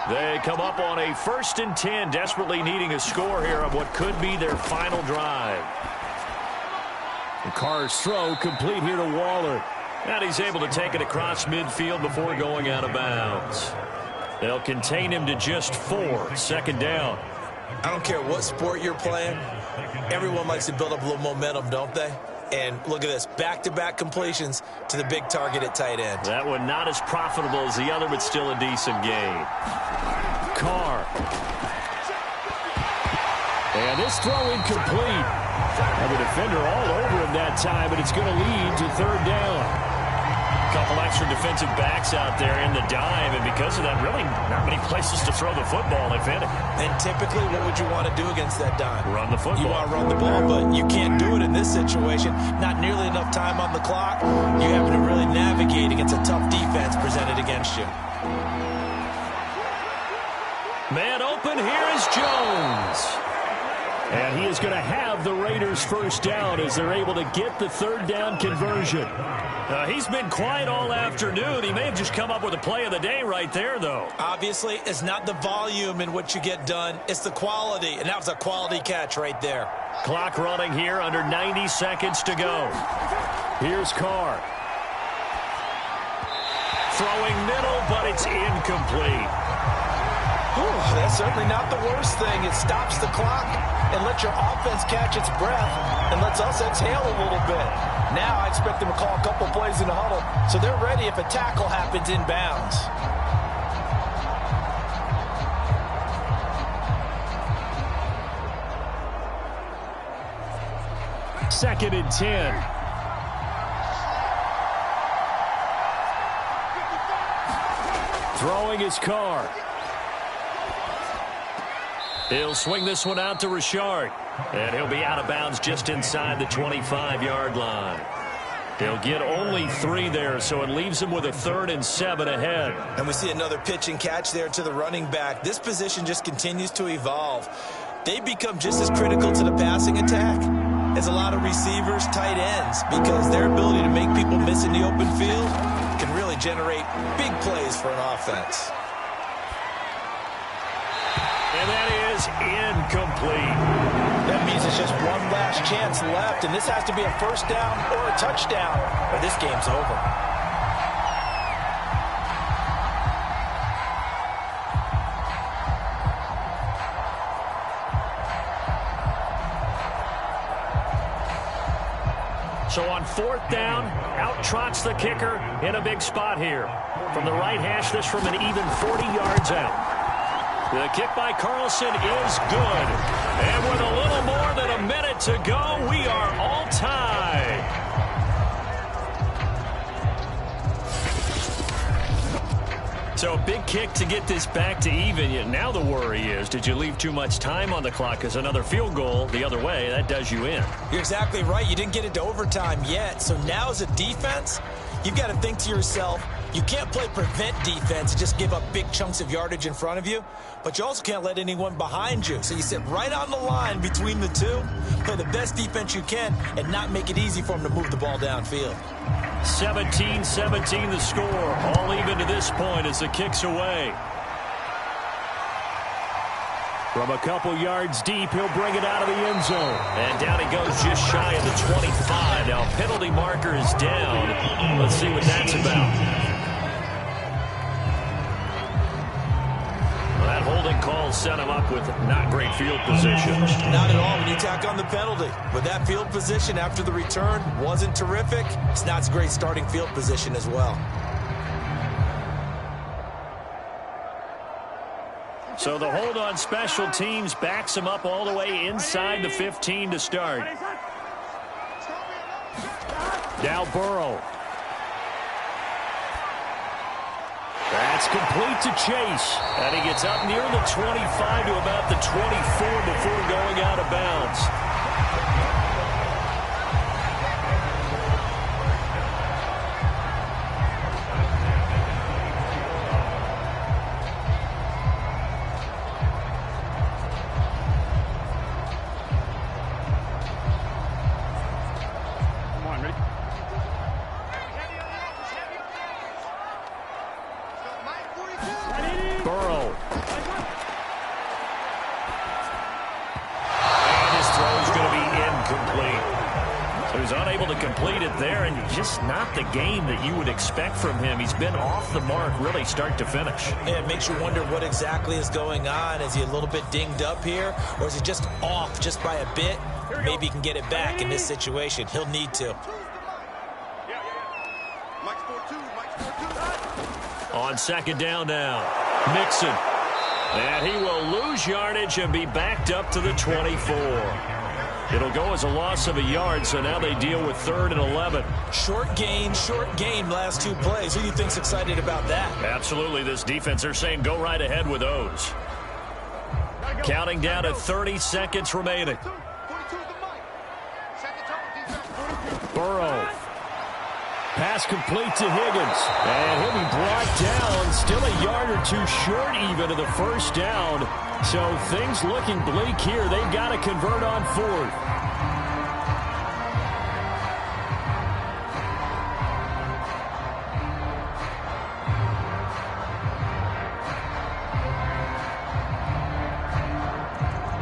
They come up on a 1st and 10, desperately needing a score here on what could be their final drive. And Carr's throw complete here to Waller. And he's able to take it across midfield before going out of bounds. They'll contain him to just 4, 2nd down. I don't care what sport you're playing. Everyone likes to build up a little momentum, don't they? And look at this, back-to-back completions to the big target at tight end. That one not as profitable as the other, but still a decent gain. Carr. And this throw incomplete. And the defender all over him that time, but it's going to lead to third down. A couple extra defensive backs out there in the dime, and because of that, really not many places to throw the football, if any. And typically, what would you want to do against that dime? Run the football. You want to run the ball, but you can't do it in this situation. Not nearly enough time on the clock. You're having to really navigate against a tough defense presented against you. Man open, here is Jones. And he is going to have the Raiders first down as they're able to get the third down conversion. He's been quiet all afternoon. He may have just come up with a play of the day right there, though. Obviously, it's not the volume in what you get done. It's the quality, and that was a quality catch right there. Clock running here, under 90 seconds to go. Here's Carr. Throwing middle, but it's incomplete. Whew, that's certainly not the worst thing. It stops the clock and lets your offense catch its breath and lets us exhale a little bit. Now I expect them to call a couple plays in the huddle so they're ready if a tackle happens inbounds. Second and 10. Throwing his Carr. He'll swing this one out to Richard. And he'll be out of bounds just inside the 25-yard line. He'll get only 3 there, so it leaves him with a 3rd and 7 ahead. And we see another pitch and catch there to the running back. This position just continues to evolve. They become just as critical to the passing attack as a lot of receivers, tight ends, because their ability to make people miss in the open field can really generate big plays for an offense. And that is incomplete. That means it's just one last chance left, and this has to be a first down or a touchdown, or this game's over. So on 4th down, out trots the kicker in a big spot here. From the right hash, this from an even 40 yards out. The kick by Carlson is good. And with a little more than a minute to go, we are all tied. So a big kick to get this back to even. Now the worry is, did you leave too much time on the clock? Because another field goal the other way, that does you in. You're exactly right. You didn't get it to overtime yet. So now as a defense, you've got to think to yourself, you can't play prevent defense and just give up big chunks of yardage in front of you, but you also can't let anyone behind you. So you sit right on the line between the two, play the best defense you can, and not make it easy for them to move the ball downfield. 17-17 the score, all even to this point as the kick's away. From a couple yards deep, he'll bring it out of the end zone. And down he goes just shy of the 25. Now penalty marker is down. Let's see what that's about. Well, that holding call set him up with not great field position. Not at all when you tack on the penalty. But that field position after the return wasn't terrific. It's not a great starting field position as well. So the hold on special teams backs him up all the way inside the 15 to start. Now Burrow. That's complete to Chase. And he gets up near the 25 to about the 24 before going out of bounds. Not the game that you would expect from him. He's been off the mark really start to finish. Yeah, it makes you wonder what exactly is going on. Is he a little bit dinged up here, or is he just off just by a bit? Maybe he can get it back in this situation. He'll need to. On 2nd down now, Mixon. And he will lose yardage and be backed up to the 24. It'll go as a loss of a yard, so now they deal with 3rd and 11. Short gain, last 2 plays. Who do you think's excited about that? Absolutely. This defense, they're saying go right ahead with those. Counting down to 30 seconds remaining. Burrow. Pass complete to Higgins. And he'll be brought down. Still a yard or 2 short even of the first down. So things looking bleak here. They've got to convert on 4th.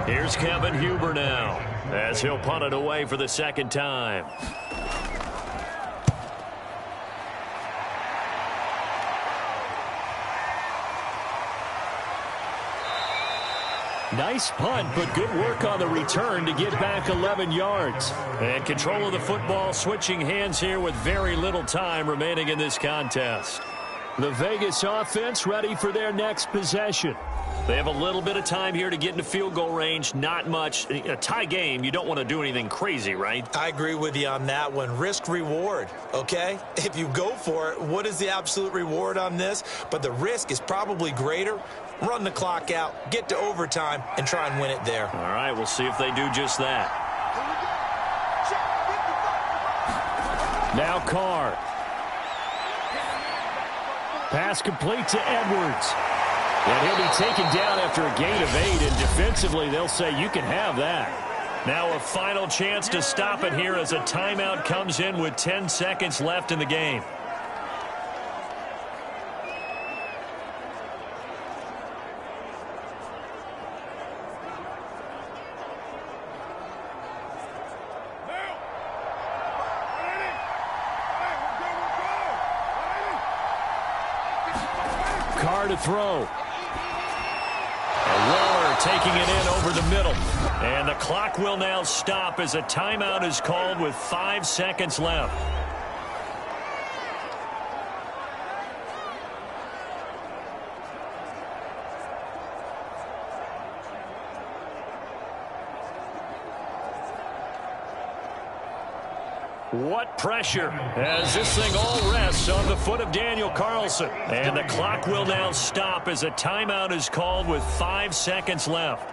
Here's Kevin Huber now, as he'll punt it away for the 2nd time. Nice punt, but good work on the return to get back 11 yards. And control of the football switching hands here with very little time remaining in this contest. The Vegas offense ready for their next possession. They have a little bit of time here to get into field goal range. Not much. A tie game, you don't want to do anything crazy, right? I agree with you on that one. Risk reward, okay? If you go for it, what is the absolute reward on this? But the risk is probably greater. Run the clock out, get to overtime, and try and win it there. All right, we'll see if they do just that. Now Carr. Pass complete to Edwards. And he'll be taken down after a gain of 8, and defensively they'll say you can have that. Now a final chance to stop it here as a timeout comes in with 10 seconds left in the game. Carr to throw. Waller taking it in over the middle. And the clock will now stop as a timeout is called with 5 seconds left. What pressure as this thing all rests on the foot of Daniel Carlson. And the clock will now stop as a timeout is called with 5 seconds left.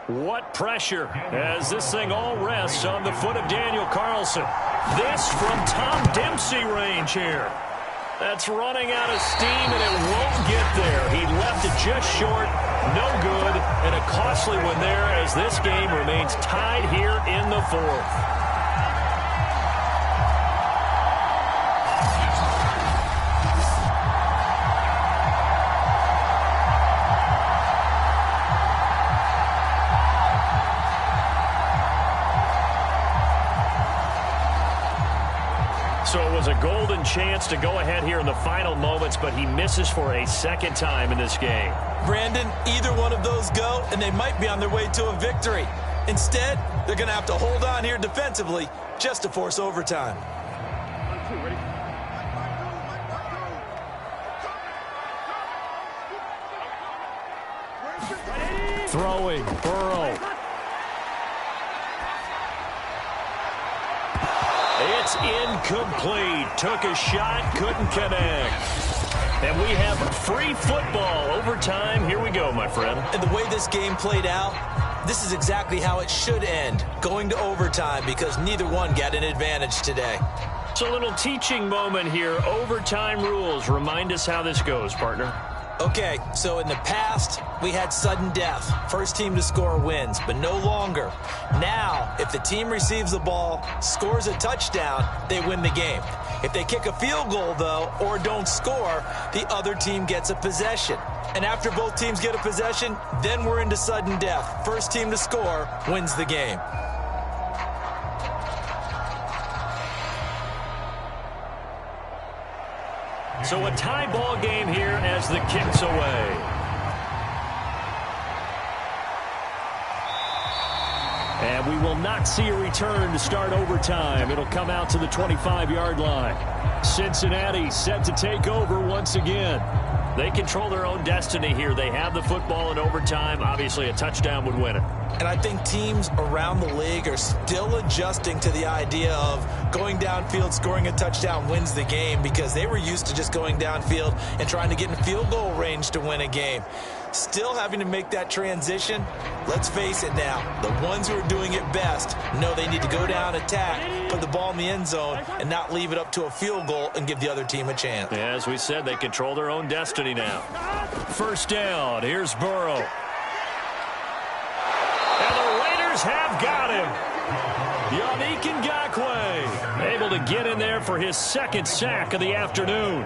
What pressure as this thing all rests on the foot of Daniel Carlson. This from Tom Dempsey range here. That's running out of steam, and it won't get there. He left it just short, no good, and a costly one there as this game remains tied here in the 4th. So it was a golden chance to go ahead here in the final moments, but he misses for a 2nd time in this game. Brandon, either one of those go, and they might be on their way to a victory. Instead, they're going to have to hold on here defensively just to force overtime. Throwing, Burrow. It's incomplete. Took a shot, couldn't connect. And we have free football. Overtime, here we go, my friend. And the way this game played out, this is exactly how it should end, going to overtime, because neither one got an advantage today. So a little teaching moment here. Overtime rules. Remind us how this goes, partner. Okay, so in the past, we had sudden death. First team to score wins, but no longer. Now, if the team receives the ball, scores a touchdown, they win the game. If they kick a field goal, though, or don't score, the other team gets a possession. And after both teams get a possession, then we're into sudden death. First team to score wins the game. So a tie ball game here as the kick's away. And we will not see a return to start overtime. It'll come out to the 25-yard line. Cincinnati set to take over once again. They control their own destiny here. They have the football in overtime. Obviously, a touchdown would win it. And I think teams around the league are still adjusting to the idea of going downfield, scoring a touchdown wins the game, because they were used to just going downfield and trying to get in field goal range to win a game. Still having to make that transition. Let's face it now, the ones who are doing it best know they need to go down, attack, put the ball in the end zone, and not leave it up to a field goal and give the other team a chance. Yeah, as we said, they control their own destiny now. First down, here's Burrow. And the Raiders have got him. Yannick Ngakoue able to get in there for his second sack of the afternoon.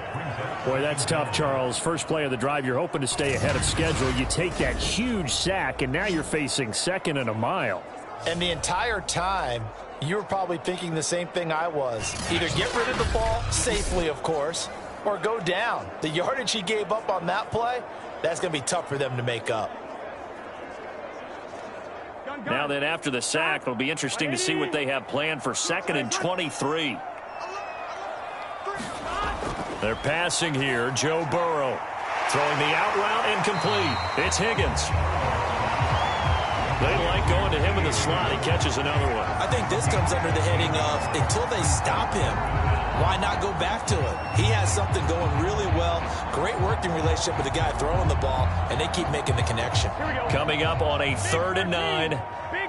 Boy, that's tough, Charles. First play of the drive, you're hoping to stay ahead of schedule. You take that huge sack, and now you're facing second and a mile. And the entire time, you were probably thinking the same thing I was. Either get rid of the ball, safely, of course, or go down. The yardage he gave up on that play, that's going to be tough for them to make up. Now then, after the sack, it'll be interesting to see what they have planned for 2nd and 23. They're passing here. Joe Burrow throwing the out route incomplete. It's Higgins. They like going to him in the slot. He catches another one. I think this comes under the heading of until they stop him, why not go back to it? He has something going really well. Great working relationship with the guy throwing the ball, and they keep making the connection. Coming up on a 3rd and 9.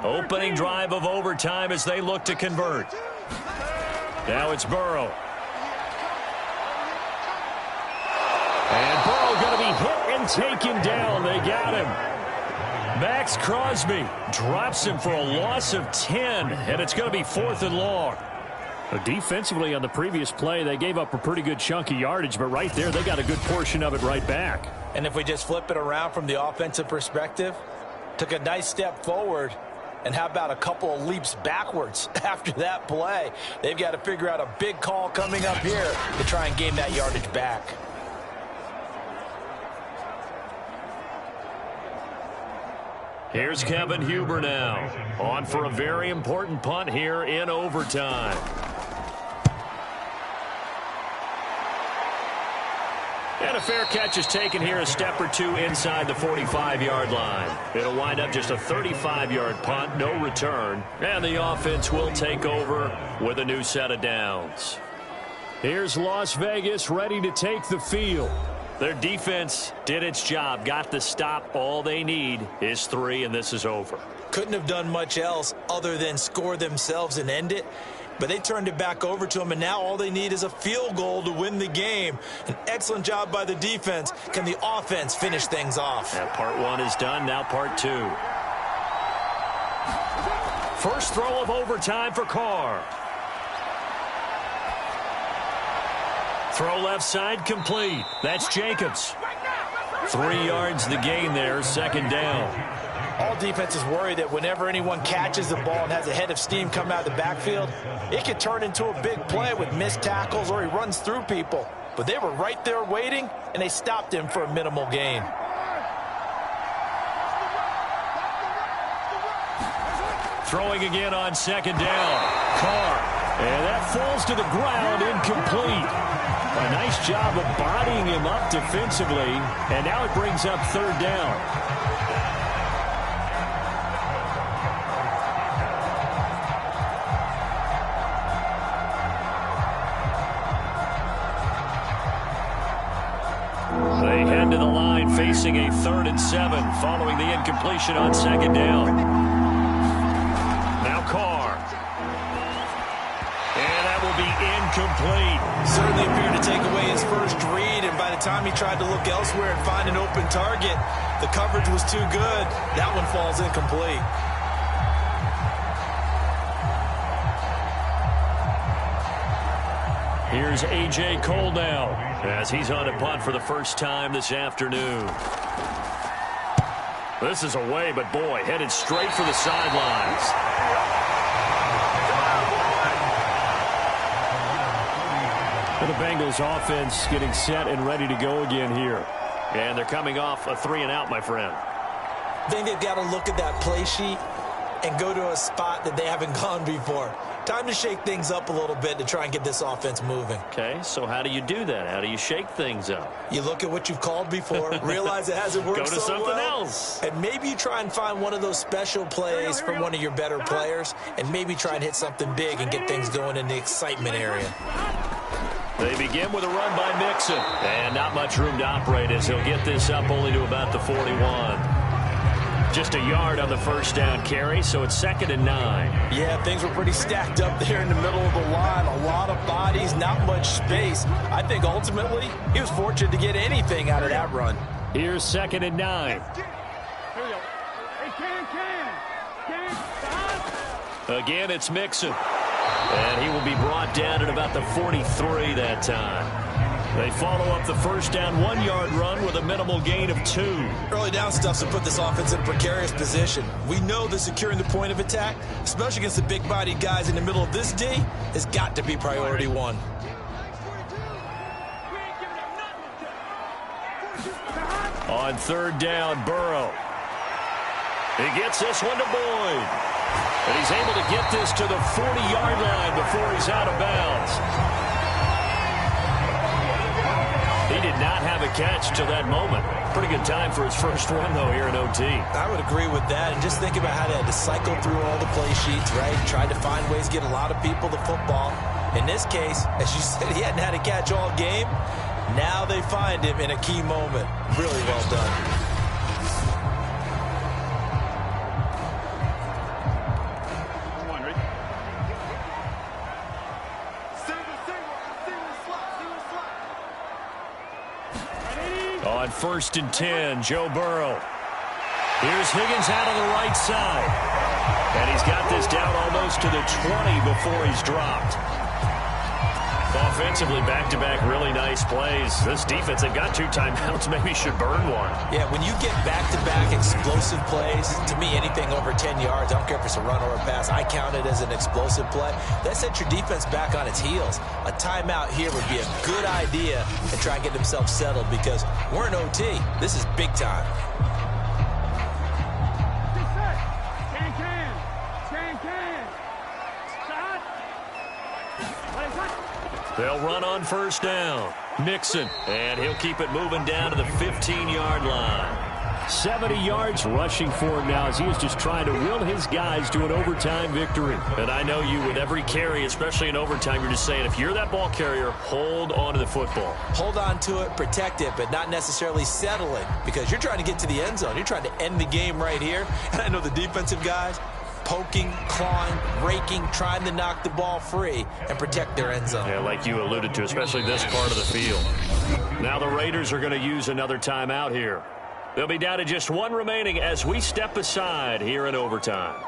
Opening drive of overtime as they look to convert. Now it's Burrow. And Burrow going to be hit and taken down. They got him. Max Crosby drops him for a loss of 10, and it's going to be 4th and long. Defensively on the previous play, they gave up a pretty good chunk of yardage, but right there, they got a good portion of it right back. And if we just flip it around from the offensive perspective, took a nice step forward, and how about a couple of leaps backwards after that play? They've got to figure out a big call coming up here to try and gain that yardage back. Here's Kevin Huber now, on for a very important punt here in overtime. And a fair catch is taken here, a step or two inside the 45-yard line. It'll wind up just a 35-yard punt, no return, and the offense will take over with a new set of downs. Here's Las Vegas ready to take the field. Their defense did its job, got the stop. All they need is 3, and this is over. Couldn't have done much else other than score themselves and end it. But they turned it back over to them, and now all they need is a field goal to win the game. An excellent job by the defense. Can the offense finish things off? And part 1 is done, now part 2. First throw of overtime for Carr. Throw left side complete. That's Jacobs. 3 yards the gain there, 2nd down. All defenses worry that whenever anyone catches the ball and has a head of steam come out of the backfield, it could turn into a big play with missed tackles or he runs through people. But they were right there waiting, and they stopped him for a minimal gain. Throwing again on 2nd down. Carr. And that falls to the ground, incomplete. A nice job of bodying him up defensively, and now it brings up 3rd down. They head to the line facing a 3rd and 7 following the incompletion on 2nd down. Now Carr. And that will be incomplete. Certainly appeared to take away his first read, and by the time he tried to look elsewhere and find an open target, the coverage was too good. That one falls incomplete. Here's A.J. Cole now as he's on a punt for the first time this afternoon. This is away, but boy, headed straight for the sidelines. The Bengals offense getting set and ready to go again here. And they're coming off a 3 and out, my friend. I think they've got to look at that play sheet and go to a spot that they haven't gone before. Time to shake things up a little bit to try and get this offense moving. Okay, so how do you do that? How do you shake things up? You look at what you've called before, realize it hasn't worked Go to so something well, else. and maybe you try and find one of those special plays from one of your better players, and maybe try and hit something big and get things going in the excitement area. They begin with a run by Mixon, and not much room to operate as he'll get this up only to about the 41. Just a yard on the first down carry, so it's 2nd and 9. Yeah, things were pretty stacked up there in the middle of the line. A lot of bodies, not much space. I think ultimately he was fortunate to get anything out of that run. Here's 2nd and 9. Again, it's Mixon. And he will be brought down at about the 43 that time. They follow up the first down 1-yard run with a minimal gain of 2. Early down stuff's to put this offense in a precarious position. We know that securing the point of attack, especially against the big-bodied guys in the middle of this D, has got to be priority 1. On 3rd down, Burrow. He gets this one to Boyd. And he's able to get this to the 40-yard line before he's out of bounds. He did not have a catch till that moment. Pretty good time for his first run, though, here in OT. I would agree with that. And just think about how they had to cycle through all the play sheets, right? Tried to find ways to get a lot of people the football. In this case, as you said, he hadn't had a catch all game. Now they find him in a key moment. Really well done. On 1st and 10, Joe Burrow. Here's Higgins out on the right side. And he's got this down almost to the 20 before he's dropped. Offensively, back-to-back really nice plays. This defense, they've got 2 timeouts, maybe should burn one. Yeah, when you get back-to-back explosive plays, to me, anything over 10 yards, I don't care if it's a run or a pass, I count it as an explosive play. That sets your defense back on its heels. A timeout here would be a good idea and try and get themselves settled because we're in OT. This is big time. They'll run on 1st down. Mixon, and he'll keep it moving down to the 15-yard line. 70 yards rushing for him now as he is just trying to will his guys to an overtime victory. And I know you, with every carry, especially in overtime, you're just saying, if you're that ball carrier, hold on to the football. Hold on to it, protect it, but not necessarily settle it because you're trying to get to the end zone. You're trying to end the game right here. And I know the defensive guys, poking, clawing, raking, trying to knock the ball free and protect their end zone. Yeah, like you alluded to, especially this part of the field. Now the Raiders are going to use another timeout here. They'll be down to just 1 remaining as we step aside here in overtime.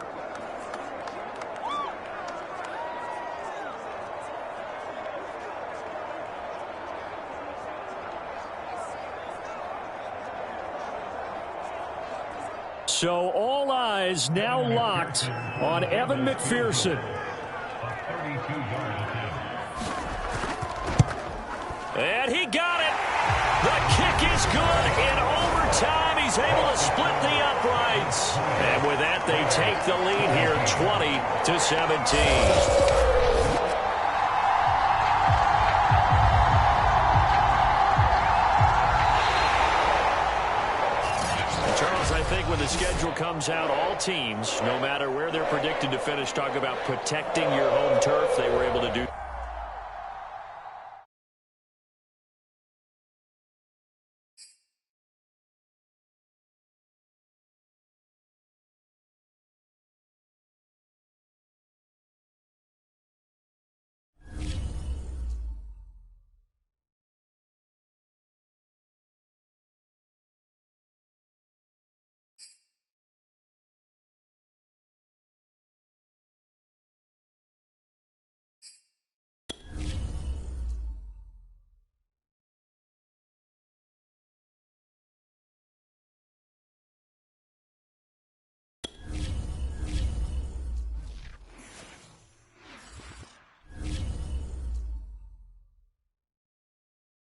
So all eyes now locked on Evan McPherson. And he got it. The kick is good in overtime. He's able to split the uprights. And with that, they take the lead here 20-17. I think when the schedule comes out, all teams, no matter where they're predicted to finish, talk about protecting your home turf. They were able to do